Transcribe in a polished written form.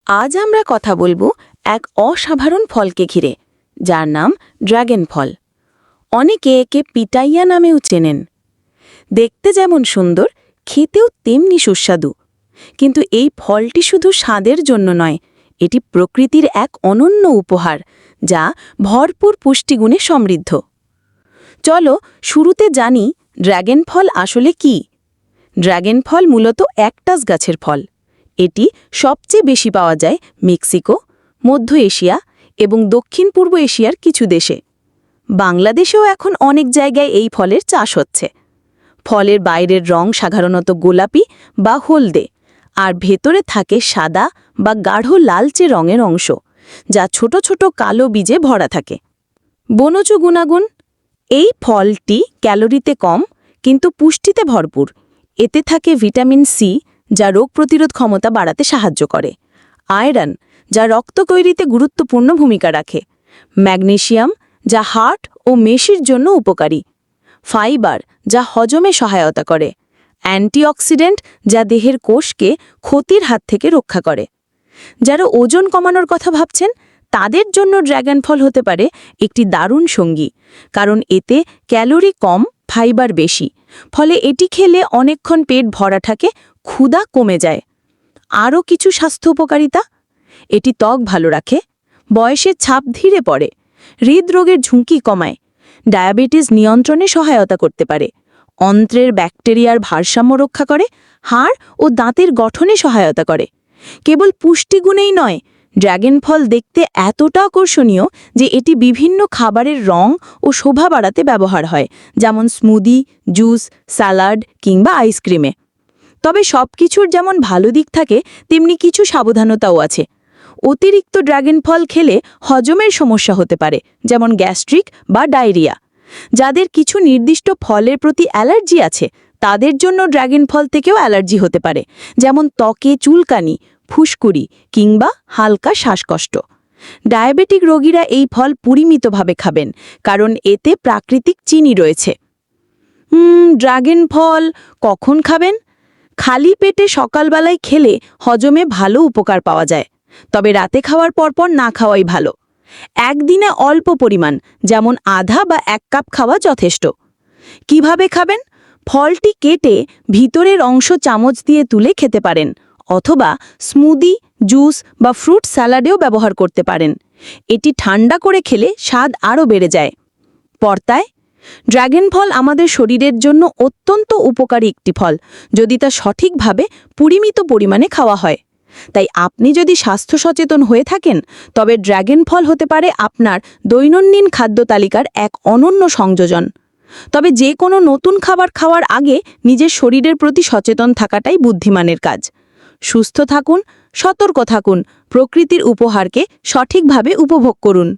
আজ আমরা কথা বলবো এক অসাধারণ ফলকে ঘিরে, যার নাম ড্রাগন ফল। অনেকে একে পিটাইয়া নামেও চেনেন। দেখতে যেমন সুন্দর, খেতেও তেমনি সুস্বাদু। কিন্তু এই ফলটি শুধু স্বাদের জন্য নয়, এটি প্রকৃতির এক অনন্য উপহার, যা ভরপুর পুষ্টিগুণে সমৃদ্ধ। চলো শুরুতে জানি ড্রাগন ফল আসলে কি। ড্রাগন ফল মূলত একটাস গাছের ফল। এটি সবচেয়ে বেশি পাওয়া যায় মেক্সিকো, মধ্য এশিয়া এবং দক্ষিণ পূর্ব এশিয়ার কিছু দেশে। বাংলাদেশেও এখন অনেক জায়গায় এই ফলের চাষ হচ্ছে। ফলের বাইরের রং সাধারণত গোলাপি বা হলদে, আর ভেতরে থাকে সাদা বা গাঢ় লালচে রঙের অংশ, যা ছোট ছোট কালো বীজে ভরা থাকে। বনজ গুণাগুণ: এই ফলটি ক্যালোরিতে কম কিন্তু পুষ্টিতে ভরপুর। এতে থাকে ভিটামিন সি, যা রোগ প্রতিরোধ ক্ষমতা বাড়াতে সাহায্য করে, আয়রন, যা রক্ত তৈরিতে গুরুত্বপূর্ণ ভূমিকা রাখে, ম্যাগনেসিয়াম, যা হার্ট ও মেশির জন্য উপকারী, ফাইবার, যা হজমে সহায়তা করে, অ্যান্টিঅক্সিডেন্ট, যা দেহের কোষকে ক্ষতির হাত থেকে রক্ষা করে। যারা ওজন কমানোর কথা ভাবছেন, তাদের জন্য ড্রাগন ফল হতে পারে একটি দারুণ সঙ্গী, কারণ এতে ক্যালোরি কম, ফাইবার বেশি, ফলে এটি খেলে অনেকক্ষণ পেট ভরা থাকে, ক্ষুধা কমে যায়। আরও কিছু স্বাস্থ্য উপকারিতা: এটি ত্বক ভালো রাখে, বয়সের ছাপ ধীরে পড়ে, হৃদরোগের ঝুঁকি কমায়, ডায়াবেটিস নিয়ন্ত্রণে সহায়তা করতে পারে, অন্ত্রের ব্যাকটেরিয়ার ভারসাম্য রক্ষা করে, হাড় ও দাঁতের গঠনে সহায়তা করে। কেবল পুষ্টিগুণেই নয়, ড্রাগন ফল দেখতে এতটা আকর্ষণীয় যে এটি বিভিন্ন খাবারের রং ও শোভা বাড়াতে ব্যবহার হয়, যেমন স্মুদি, জুস, স্যালাড কিংবা আইসক্রিমে। তবে সবকিছুর যেমন ভালো দিক থাকে, তেমনি কিছু সাবধানতাও আছে। অতিরিক্ত ড্রাগন ফল খেলে হজমের সমস্যা হতে পারে, যেমন গ্যাস্ট্রিক বা ডায়রিয়া। যাদের কিছু নির্দিষ্ট ফলের প্রতি অ্যালার্জি আছে, তাদের জন্য ড্রাগন ফল থেকেও অ্যালার্জি হতে পারে, যেমন ত্বকে চুলকানি, ফুসকুড়ি কিংবা হালকা শ্বাসকষ্ট। ডায়াবেটিক রোগীরা এই ফল পরিমিতভাবে খাবেন, কারণ এতে প্রাকৃতিক চিনি রয়েছে। ড্রাগন ফল কখন খাবেন? খালি পেটে সকালবেলায় খেলে হজমে ভালো উপকার পাওয়া যায়, তবে রাতে খাওয়ার পরপর না খাওয়াই ভালো। একদিনে অল্প পরিমাণ, যেমন আধা বা 1 কাপ খাওয়া যথেষ্ট। কিভাবে খাবেন? ফলটি কেটে ভিতরের অংশ চামচ দিয়ে তুলে খেতে পারেন, অথবা স্মুদি, জুস বা ফ্রুট স্যালাডেও ব্যবহার করতে পারেন। এটি ঠান্ডা করে খেলে স্বাদ আরও বেড়ে যায়। পর্তায়: ড্রাগন ফল আমাদের শরীরের জন্য অত্যন্ত উপকারী একটি ফল, যদি তা সঠিকভাবে পরিমিত পরিমাণে খাওয়া হয়। তাই আপনি যদি স্বাস্থ্য সচেতন হয়ে থাকেন, তবে ড্রাগন ফল হতে পারে আপনার দৈনন্দিন খাদ্য তালিকার এক অনন্য সংযোজন। তবে যে কোনো নতুন খাবার খাওয়ার আগে নিজের শরীরের প্রতি সচেতন থাকাটাই বুদ্ধিমানের কাজ। সুস্থ থাকুন, সতর্ক থাকুন, প্রকৃতির উপহারকে সঠিকভাবে উপভোগ করুন।